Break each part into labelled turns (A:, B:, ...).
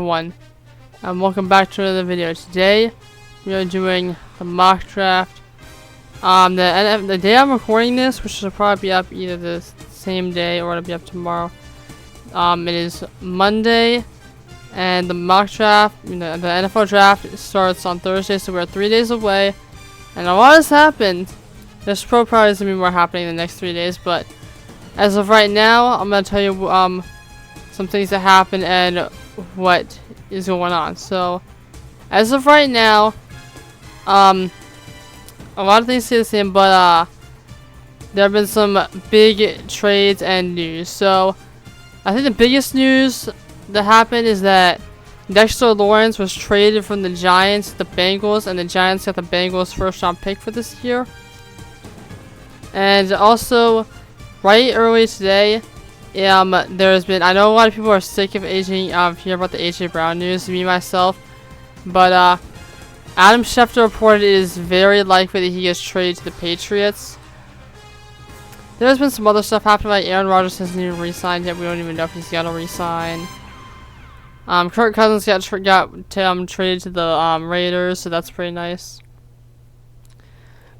A: everyone, and welcome back to another video. Today we are doing the mock draft. The day I'm recording this, which will probably be up either the same day or it'll be up tomorrow. It is Monday, and the mock draft, the NFL draft starts on Thursday, so we're 3 days away. And a lot has happened. There's probably gonna be more happening in the next 3 days, but as of right now, I'm gonna tell you some things that happened and what is going on. So, as of right now, a lot of things stay the same, but there have been some big trades and news. So, I think the biggest news that happened is that Dexter Lawrence was traded from the Giants to the Bengals, and the Giants got the Bengals' first-round pick for this year. And also, right early today, there's been, I know a lot of people are sick of hearing about the AJ Brown news, me myself, but Adam Schefter reported it is very likely that he gets traded to the Patriots. There's been some other stuff happening, like Aaron Rodgers hasn't even re-signed yet. We don't even know if he's gonna re-sign. Kirk Cousins got traded to the Raiders, so that's pretty nice.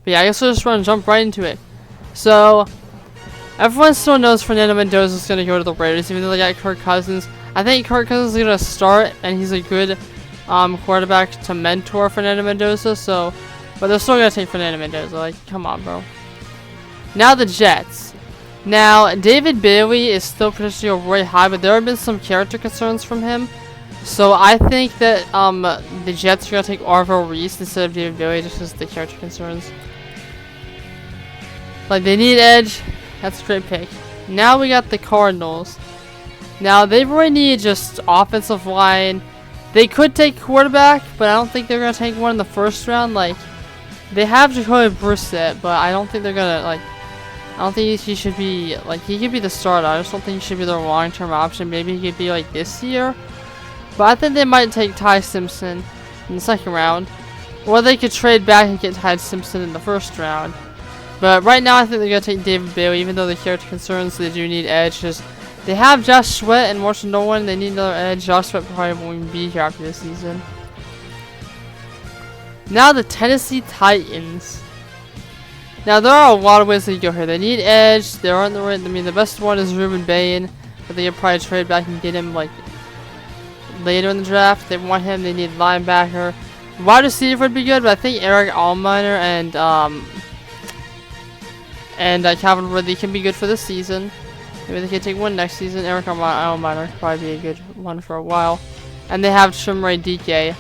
A: But yeah, I guess we'll just jump right into it. So, everyone still knows Fernando Mendoza is going to go to the Raiders, even though they got Kirk Cousins. I think Kirk Cousins is going to start, and he's a good quarterback to mentor Fernando Mendoza. So, but they're still going to take Fernando Mendoza. Like, come on, bro. Now the Jets. Now, David Bailey is still potentially really high, but there have been some character concerns from him. So, I think that the Jets are going to take Arvo Reese instead of David Bailey just because of the character concerns. Like, they need edge. That's a great pick. Now we got the Cardinals. Now, they really need just offensive line. They could take quarterback, but I don't think they're going to take one in the first round. Like, they have Jacoby Brissett, but I don't think they're going to, like, I don't think he should be, like, he could be the starter. I just don't think he should be their long-term option. Maybe he could be, like, this year. But I think they might take Ty Simpson in the second round. Or they could trade back and get Ty Simpson in the first round. But right now, I think they're going to take David Bailey, even though the character concerns, they do need edge. Just, they have Josh Sweat and Marshall Nolan. They need another edge. Josh Sweat probably won't even be here after this season. Now the Tennessee Titans. Now, there are a lot of ways they go here. They need edge. They aren't the right. I mean, the best one is Ruben Bain, but they could probably trade back and get him, like, later in the draft. They want him. They need linebacker. Wide receiver would be good, but I think Eric Allminer and Calvin Ridley can be good for this season. Maybe they can take one next season. Eric Allminer could probably be a good one for a while. And they have Chimere Dike.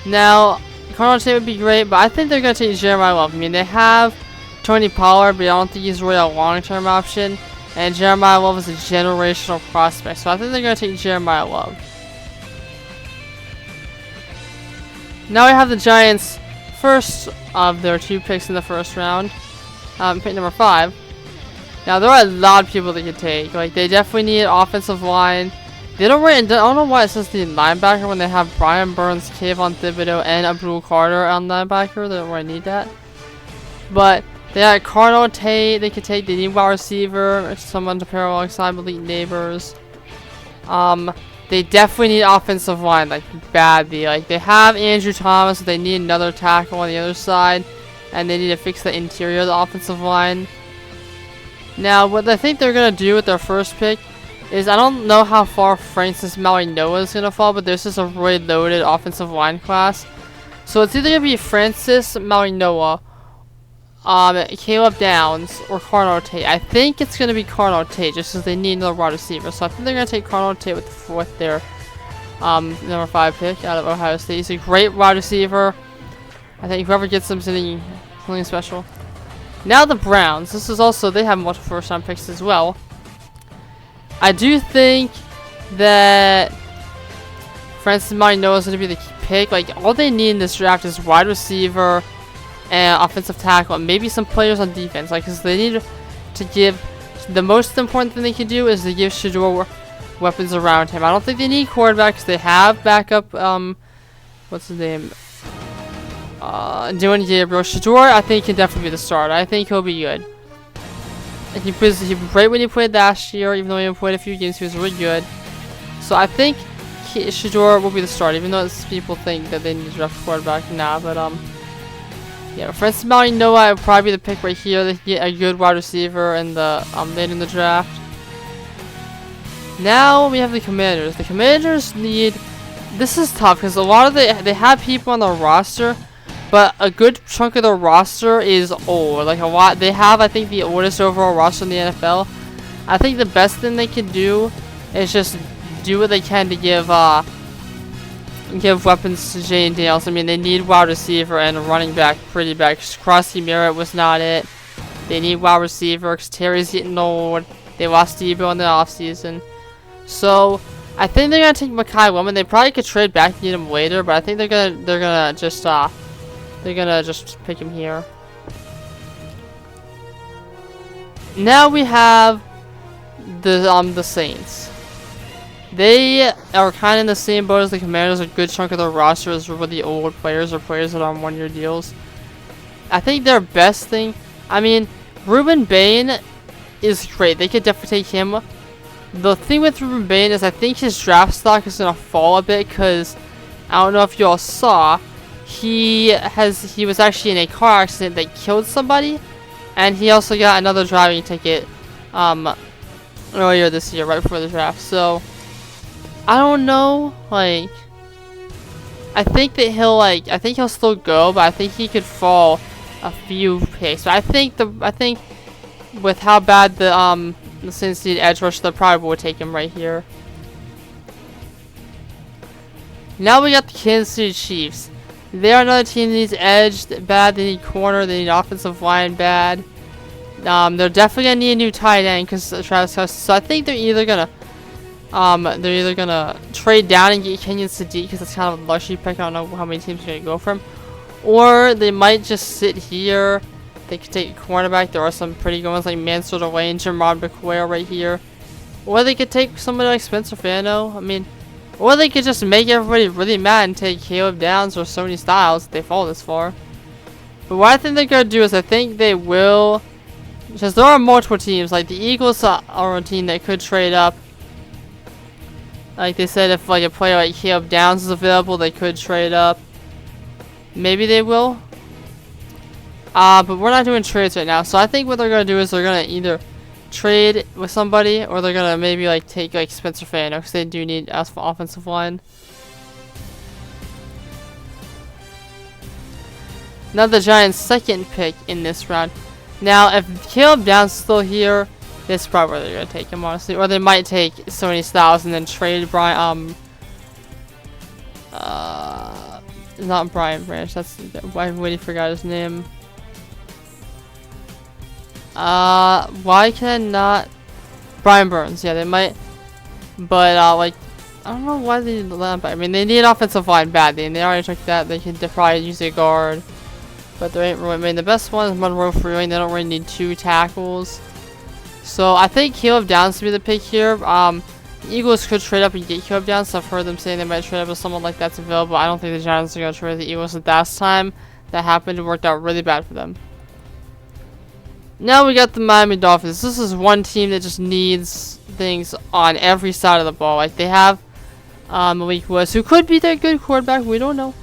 A: Now, Cardinals would be great, but I think they're going to take Jeremiah Love. I mean, they have Tony Pollard, but I don't think he's really a long-term option. And Jeremiah Love is a generational prospect, so I think they're going to take Jeremiah Love. Now we have the Giants' first of their 2 picks in the first round. Pick number 5. Now, there are a lot of people they could take. Like, they definitely need offensive line. They don't really, I don't know why it says the linebacker when they have Brian Burns, Kayvon Thibodeau, and Abdul Carter on linebacker. They don't really need that. But they got Cardinal Tate they could take. They need wide receiver, someone to pair alongside Elite Neighbors. They definitely need offensive line, like, badly. Like, they have Andrew Thomas, so they need another tackle on the other side. And they need to fix the interior of the offensive line. Now, what I think they're going to do with their first pick is, I don't know how far Francis Mauigoa is going to fall, but this is a really loaded offensive line class. So it's either going to be Francis Mauigoa, Caleb Downs, or Cardinal Tate. I think it's going to be Cardinal Tate, just because they need another wide receiver. So I think they're going to take Cardinal Tate with their number 5 pick out of Ohio State. He's a great wide receiver. I think whoever gets them is something special. Now the Browns. This is also, they have multiple first-round picks as well. I do think that Francis Mauigoa is going to be the pick. Like, all they need in this draft is wide receiver and offensive tackle, and maybe some players on defense. Like, because they need to give, the most important thing they can do is to give Shedeur weapons around him. I don't think they need quarterbacks. They have backup, what's his name? Dylan Gabriel. Shedeur, I think, can definitely be the starter. I think he'll be good. And he was great when he played last year, even though he only played a few games. He was really good. So I think Shedeur will be the starter, even though people think that they need to draft a quarterback now. But yeah, Francis Noah would probably be the pick right here. They get a good wide receiver in the late in the draft. Now we have the Commanders. The Commanders need. This is tough because a lot of they have people on their roster, but a good chunk of their roster is old. Like a lot, they have I think the oldest overall roster in the NFL. I think the best thing they can do is just do what they can to give weapons to Jay and Daniels. I mean, they need wide receiver and a running back pretty bad. Crossy Merritt was not it. They need wide receiver because Terry's getting old. They lost Debo in the offseason. So I think they're gonna take Mekhi Wilman. They probably could trade back and get him later, but I think they're gonna just pick him here. Now we have the Saints. They are kind of in the same boat as the Commanders. A good chunk of their roster is really old players or players that are on one-year deals. I think their best thing, I mean, Ruben Bain is great. They could definitely take him. The thing with Ruben Bain is I think his draft stock is going to fall a bit because I don't know if you all saw, he was actually in a car accident that killed somebody, and he also got another driving ticket earlier this year, right before the draft. So I don't know, like, I think he'll still go, but I think he could fall a few picks. So I think with how bad the Saints need edge rush, they probably will take him right here. Now we got the Kansas City Chiefs. They are another team that needs edge bad. They need corner. They need offensive line bad. They're definitely gonna need a new tight end because Travis Kelce. So I think they're either gonna trade down and get Kenyon Sadiq because it's kind of a luxury pick. I don't know how many teams are gonna go for him, or they might just sit here. They could take a cornerback. There are some pretty good ones like Mansour Lane, Jermod McQuail right here. Or they could take somebody like Spencer Fano. I mean, or they could just make everybody really mad and take Caleb Downs or Sony Styles if they fall this far. But what I think they're going to do is I think they will, because there are multiple teams, like the Eagles are a team that could trade up. Like they said, if like a player like Caleb Downs is available, they could trade up. Maybe they will. But we're not doing trades right now, so I think what they're gonna do is they're gonna either trade with somebody or they're gonna maybe like take like Spencer Fano because they do need us for offensive line. Now the Giants' second pick in this round. Now if Caleb Downs is still here, this is probably where they're gonna take him honestly, or they might take Sony Styles and then trade Brian. Not Brian Branch. That's I really forgot his name. Why can I not? Brian Burns, yeah, they might, but like, I don't know why they need linebacker. I mean, they need offensive line badly, and they already took that. They could probably use a guard, but they ain't really. I mean, the best one is Monroe Freeling. They don't really need 2 tackles, so I think Caleb Downs to be the pick here. The Eagles could trade up and get Caleb Downs. So I've heard them saying they might trade up with someone like that's available. I don't think the Giants are gonna trade the Eagles. At that time, that happened. It worked out really bad for them. Now we got the Miami Dolphins. This is one team that just needs things on every side of the ball. Like they have Malik Woods, who could be their good quarterback. We don't know.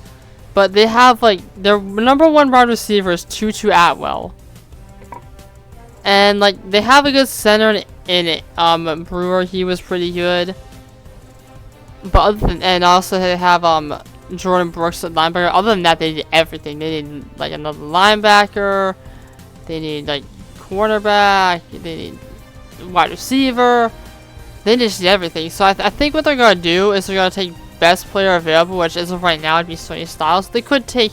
A: But they have like their number 1 wide receiver is Tutu Atwell. And like they have a good center in it. Brewer, he was pretty good. But other than, and also they have Jordan Brooks at linebacker. Other than that, they need everything. They need like another linebacker. They need like cornerback, they need wide receiver, they just need everything. So I think what they're going to do is they're going to take best player available, which as of right now would be Sony Styles. They could take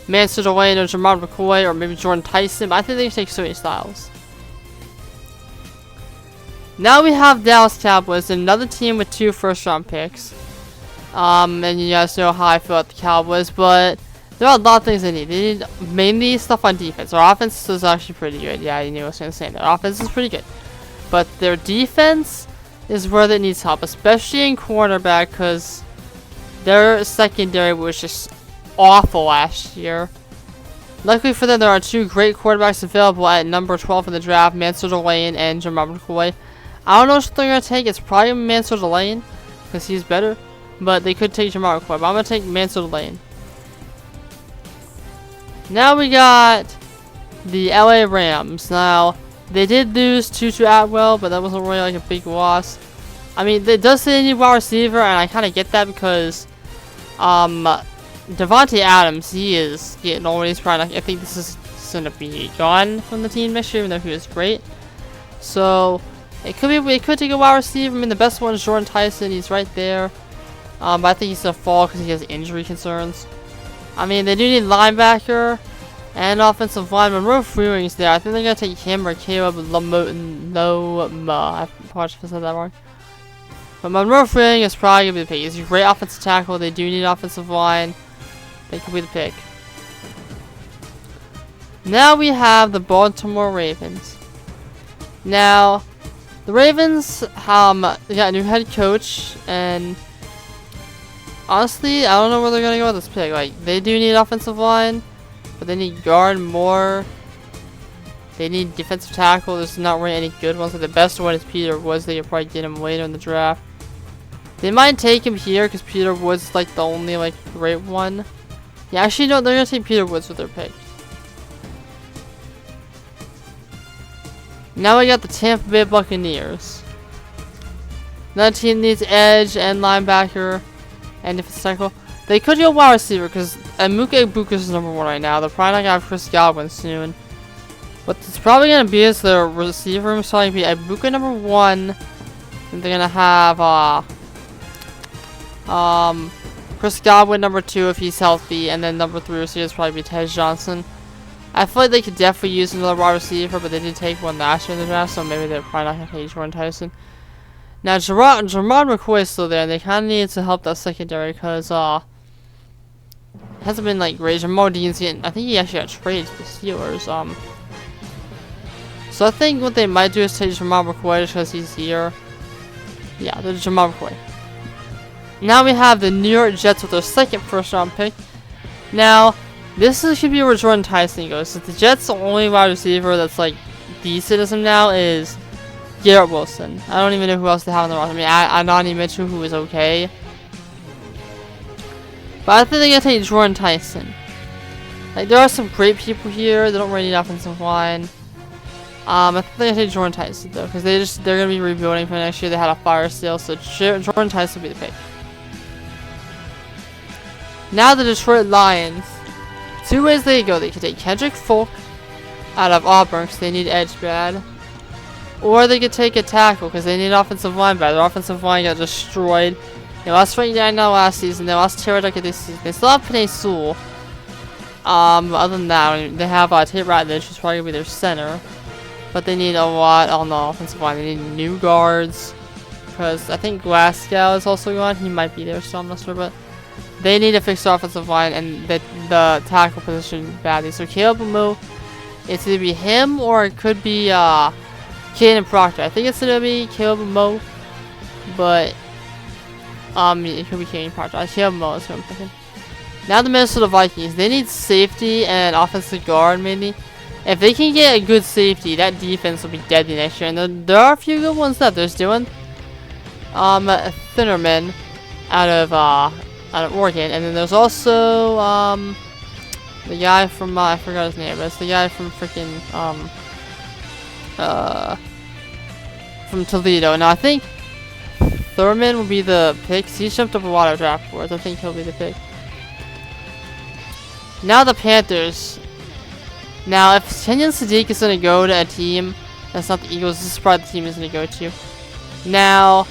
A: Mansour Lane or Jermod McCoy or maybe Jordan Tyson, but I think they should take Sony Styles. Now we have Dallas Cowboys, another team with 2 first-round picks. And you guys know how I feel about the Cowboys, but there are a lot of things they need. They need mainly stuff on defense. Their offense is actually pretty good. Yeah, you knew what I was going to say. Their offense is pretty good. But their defense is where they needs help, especially in cornerback, because their secondary was just awful last year. Luckily for them, there are 2 great quarterbacks available at number 12 in the draft, Mansour Lane and Jermod McCoy. I don't know what they're going to take. It's probably Mansour Lane, because he's better. but they could take Jamar McCoy. But I'm gonna take Mansell Lane. Now we got the LA Rams. Now they did lose Tutu Atwell, but that wasn't really like a big loss. I mean, they does say they need wide receiver, and I kind of get that because Devontae Adams, he is getting old. He's probably, I think this is going to be gone from the team next year, even though he was great. So it could take a wide receiver. I mean, the best one is Jordan Tyson. He's right there. But I think he's gonna fall because he has injury concerns. I mean, they do need linebacker and offensive line. Monroe Freering's there. I think they're gonna take him or Caleb Loma. I probably said that wrong. But Monroe Freeling is probably gonna be the pick. He's a great offensive tackle. They do need offensive line. They could be the pick. Now we have the Baltimore Ravens. Now, the Ravens, they got a new head coach, and honestly, I don't know where they're gonna go with this pick. Like, they do need offensive line, but they need guard more. They need defensive tackle. There's not really any good ones. Like, the best one is Peter Woods. They could probably get him later in the draft. They might take him here because Peter Woods is like the only like great one. Yeah, actually, no, they're gonna take Peter Woods with their pick. Now we got the Tampa Bay Buccaneers. That team needs edge and linebacker and defensive tackle. They could go wide receiver because Emeka Egbuka is number 1 right now. They're probably not gonna have Chris Godwin soon. What it's probably gonna be is their receiver room is probably be Egbuka number 1. And they're gonna have Chris Godwin number 2 if he's healthy, and then number 3 receiver is probably be Ted Johnson. I feel like they could definitely use another wide receiver, but they did take one last year in the draft, so maybe they're probably not going to take Jordan Tyson. Now, Jermod McCoy is still there, and they kind of need to help that secondary, because, it hasn't been, like, great. Jamal Dean's getting, I think he actually got traded to the Steelers, So I think what they might do is take Jermod McCoy just because he's here. Yeah, they're Jermod McCoy. Now we have the New York Jets with their second first-round pick. Now, this should be where Jordan Tyson goes. So the Jets' only wide receiver that's like decent as him now is Garrett Wilson. I don't even know who else they have on the roster. I mean, Anani Mitchell, who is okay. But I think they're gonna take Jordan Tyson. Like, there are some great people here. They don't really need offensive line. I think they're gonna take Jordan Tyson though, because they're gonna be rebuilding for next year. They had a fire sale, so Jordan Tyson will be the pick. Now the Detroit Lions. 2 ways they go. They could take Kendrick Folk out of Auburn because they need edge bad. Or they could take a tackle because they need offensive line bad. Their offensive line got destroyed. They lost Frank Daniel last season. They lost Terry Duckett this season. They still have Penei Sewell. Other than that, they have Tate Ratledge, who's probably going to be their center. But they need a lot on the offensive line. They need new guards. Because I think Glasgow is also gone. He might be there, so I'm not sure. But they need to fix the offensive line and the tackle position badly. So Caleb Mo, it's either be him or it could be Caden Proctor. I think it's gonna be Caleb Mo, but it could be Caden Proctor. Caleb Mo is who I'm thinking. Now the Minnesota Vikings, they need safety and offensive guard maybe. If they can get a good safety, that defense will be deadly next year. And there are a few good ones left. There's Dylan Thinnerman out of Oregon, and then there's also the guy from I forgot his name, but it's the guy from freaking from Toledo. Now I think Thurman will be the pick. He's jumped up a lot of draft boards. I think he'll be the pick. Now the Panthers. Now if Kenyon Sadiq is gonna go to a team that's not the Eagles, this is probably the team he's gonna go to. Now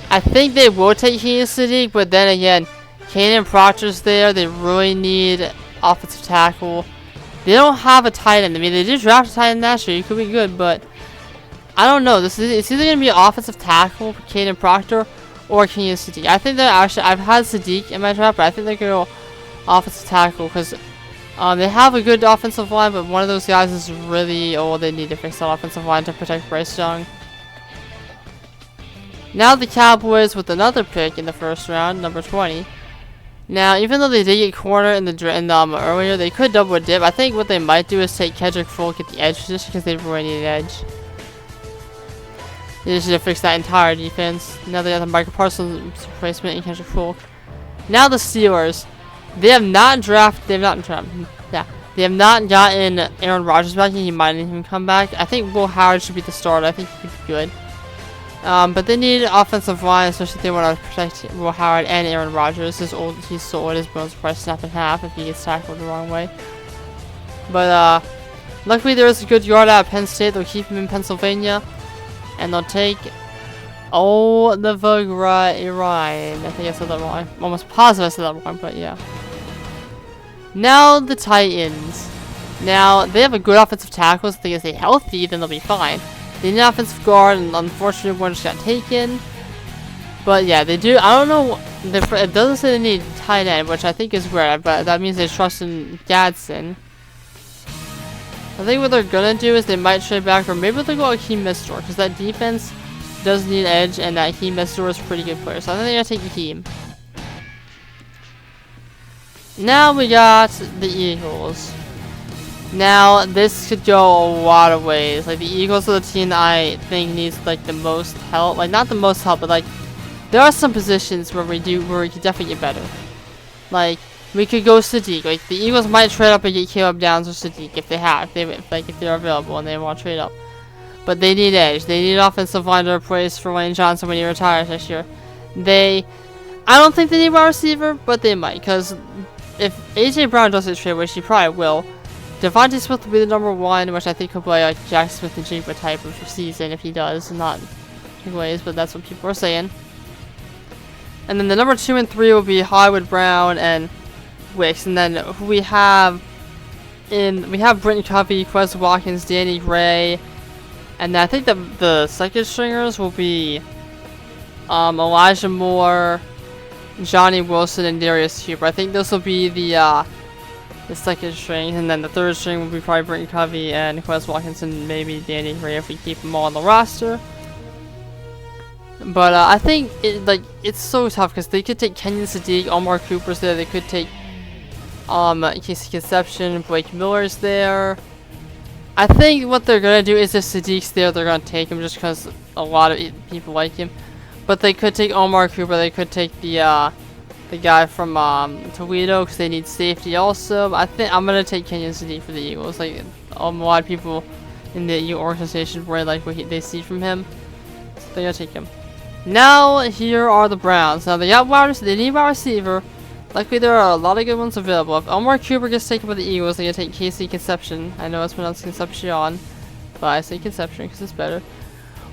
A: I think they will take Kenyon Sadiq, but then again, Caden Proctor's there. They really need offensive tackle. They don't have a tight end. I mean, they did draft a tight end last year. He could be good, but I don't know. It's either going to be an offensive tackle for Caden Proctor or Kenyon Sadiq. I think they're actually, I've had Sadiq in my draft, but I think they're going to go offensive tackle because they have a good offensive line, but one of those guys is really old. They need to fix that offensive line to protect Bryce Young. Now the Cowboys with another pick in the first round, number 20. Now, even though they did get corner in the earlier, they could double dip. I think what they might do is take Kendrick Folk at the edge position because they really need an edge. They just need to fix that entire defense. Now they got the Michael Parsons replacement and Kendrick Fulk. Now the Steelers. They have not gotten Aaron Rodgers back, and he might even come back. I think Will Howard should be the starter. I think he could be good. But they need offensive line, especially if they want to protect Will Howard and Aaron Rodgers. He's so old, his bones will probably snap in half if he gets tackled the wrong way. But luckily there is a good yard out of Penn State. They'll keep him in Pennsylvania. And they'll take Oliver Ryan. I think I said that wrong. I'm almost positive I said that wrong, but yeah. Now the Titans. Now they have a good offensive tackle, so if they stay healthy, then they'll be fine. They need an offensive guard, and unfortunately one just got taken. But yeah, they do. I don't know. It doesn't say they need tight end, which I think is weird, but that means they trust in Gadsden. I think what they're gonna do is they might trade back, or maybe they'll go Akeem Mistor, because that defense does need edge, and that Akeem Mistor is a pretty good player. So I think they're gonna take Akeem. Now we got the Eagles. Now this could go a lot of ways. Like the Eagles are the team that I think needs like the most help. Like not the most help, but like there are some positions where we could definitely get better. Like we could go Sadiq. Like the Eagles might trade up and get Caleb Downs or Sadiq if they're available and they want to trade up. But they need edge. They need offensive line to replace for Lane Johnson when he retires next year. I don't think they need wide receiver, but they might, because if AJ Brown doesn't trade, which he probably will, Devontae Smith will be the number 1, which I think could play like Jack Smith and Jigba type of season if he does, not in ways, but that's what people are saying. And then the number 2 and 3 will be Hollywood Brown and Wicks, and then we have Britton Covey, Quez Watkins, Danny Gray, and then I think the second stringers will be Elijah Moore, Johnny Wilson, and Darius Huber. I think this will be the second string, and then the third string will be probably Britton Covey and Quez Watkins and maybe Danny Gray if we keep them all on the roster. But I think it's so tough because they could take Kenyon Sadiq, Omar Cooper's there. They could take Casey Conception, Blake Miller's there. I think what they're gonna do is if Sadiq's there, they're gonna take him just because a lot of people like him. But they could take Omar Cooper. They could take the guy from Toledo because they need safety also. I think I'm gonna take Kenyon Sadiq for the Eagles. Like a lot of people in the organization really like what they see from him, so they're gonna take him. Now here are the Browns. Now they need wide receiver. Luckily there are a lot of good ones available. If Omar Cooper gets taken by the Eagles, they're gonna take Casey Conception. I know it's pronounced Concepcion, but I say Conception because it's better.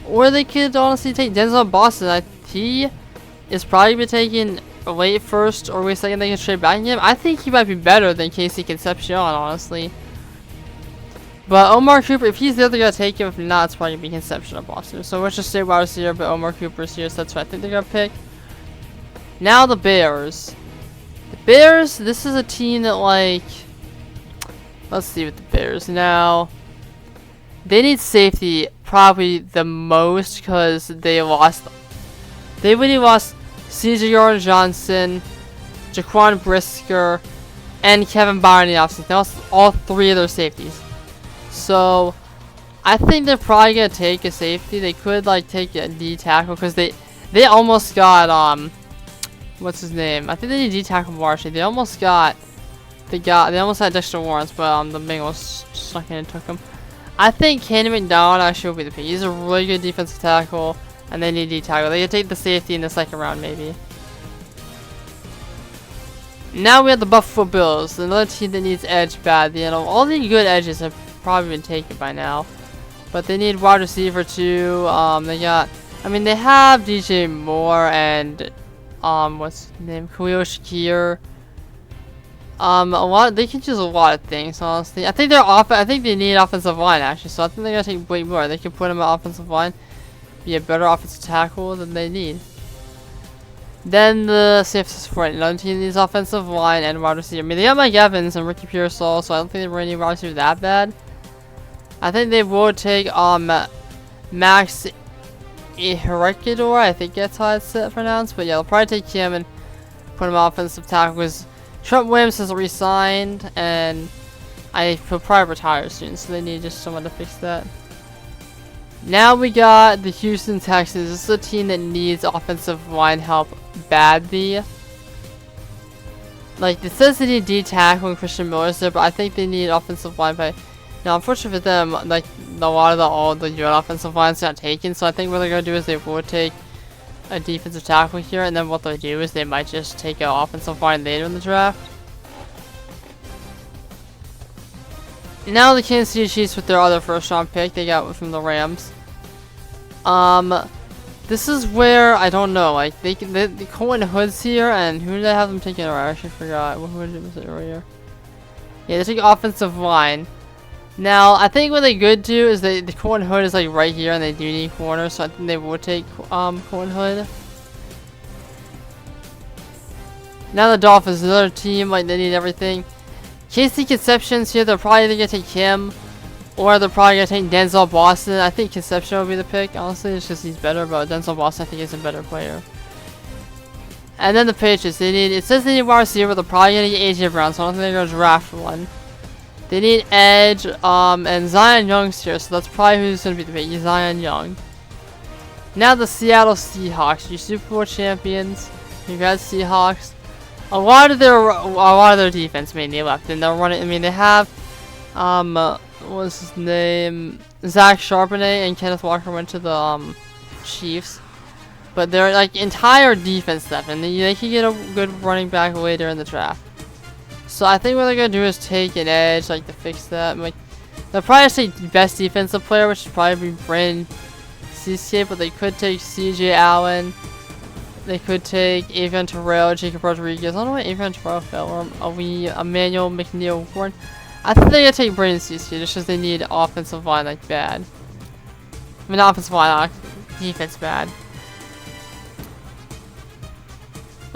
A: Or they could honestly take Denzel Boston. He is probably be taken late first or late second. They can trade back him. I think he might be better than Casey Concepcion, honestly. But Omar Cooper, if he's there, they're gonna take him. If not, it's probably gonna be Concepcion or Boston. So let's just stay wide receiver, but Omar Cooper's here, so that's what I think they're gonna pick. Now the Bears. The Bears, this is a team that let's see with the Bears now. They need safety probably the most because they really lost CJ Gardner-Johnson, Jaquan Brisker, and Kevin Byron in the offseason. They lost all 3 of their safeties. So I think they're probably gonna take a safety. They could take a D tackle because they almost got what's his name? I think they need D tackle Marshall. They almost had Dexter Lawrence, but the Bengals snuck in and took him. I think Kenny McDonald actually will be the pick. He's a really good defensive tackle, and they need D tackle. They could take the safety in the second round, maybe. Now we have the Buffalo Bills, another team that needs edge bad. All the good edges have probably been taken by now, but they need wide receiver too. They have DJ Moore and what's his name, Khalil Shakir. They can choose a lot of things, honestly. I think they need offensive line actually, so I think they're gonna take Blake Moore. They can put him on offensive line, be a better offensive tackle than they need. Then the San Francisco 49ers, another team needs offensive line and wide receiver. They got Mike Evans and Ricky Pearsall, so I don't think they really need wide receiver that bad. I think they will take Max Iherekador, I think that's how it's pronounced, but yeah, they'll probably take him and put him on offensive tackle because Trent Williams has re-signed, and he'll probably retire soon, so they need just someone to fix that. Now we got the Houston Texans. This is a team that needs offensive line help badly. Like, it says they need D tackle and Christian Miller's there, but I think they need offensive line by... Now, unfortunately for them, like, a lot of all the good offensive line's not taken, so I think what they're going to do is they will take a defensive tackle here, and then what they'll do is they might just take an offensive line later in the draft. Now the Kansas City Chiefs with their other first round pick they got from the Rams. This is where I don't know, like the Colton Hood's here, and who did I have them taking? I actually forgot. What hood was it earlier? Yeah, they take offensive line. Now I think what they could do is the Colton Hood is like right here, and they do need corner, so I think they will take Colton Hood. Now the Dolphins, another team, like they need everything. Casey Conception's here, they're probably either gonna take him, or they're probably gonna take Denzel Boston. I think Conception will be the pick, honestly, it's just he's better, but Denzel Boston I think is a better player. And then the Patriots, it says they need wide receiver, they're probably gonna get AJ Brown, so I don't think they're gonna draft one. They need edge, and Zion Young's here, so that's probably who's gonna be the pick, Zion Young. Now the Seattle Seahawks, your Super Bowl champions, congrats Seahawks. A lot of their defense mainly left, and they're running. I mean, they have, what's his name? Zach Charbonnet and Kenneth Walker went to the Chiefs, but their like entire defense left, and they can get a good running back later in the draft. So I think what they're gonna do is take an edge, like to fix that. Like they'll probably take the best defensive player, which would probably be Brandon Cisse, but they could take C.J. Allen. They could take Avion Terrell, Jacob Rodriguez. I don't know what Avion Terrell fell, or Emmanuel McNeil Warren. I think they're gonna take Brandon Cisse just because they need offensive line like bad. I mean, not offensive line, defense bad.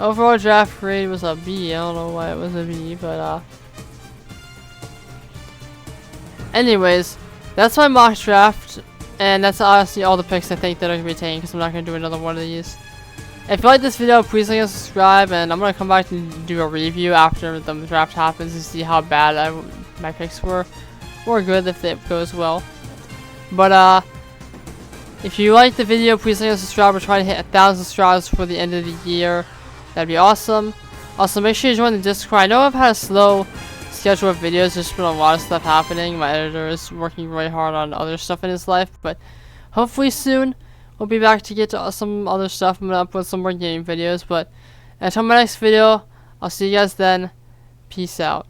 A: Overall draft grade was a B. I don't know why it was a B, but anyways, that's my mock draft, and that's honestly all the picks I think that are gonna be taken because I'm not gonna do another one of these. If you like this video, please like and subscribe, and I'm going to come back and do a review after the draft happens to see how bad my picks were, or good if it goes well. But if you like the video, please like and subscribe. We're trying to hit 1,000 subscribers before the end of the year. That'd be awesome. Also, make sure you join the Discord. I know I've had a slow schedule of videos, there's been a lot of stuff happening. My editor is working really hard on other stuff in his life, but hopefully soon we'll be back to get to some other stuff. I'm gonna upload some more game videos, but until my next video, I'll see you guys then. Peace out.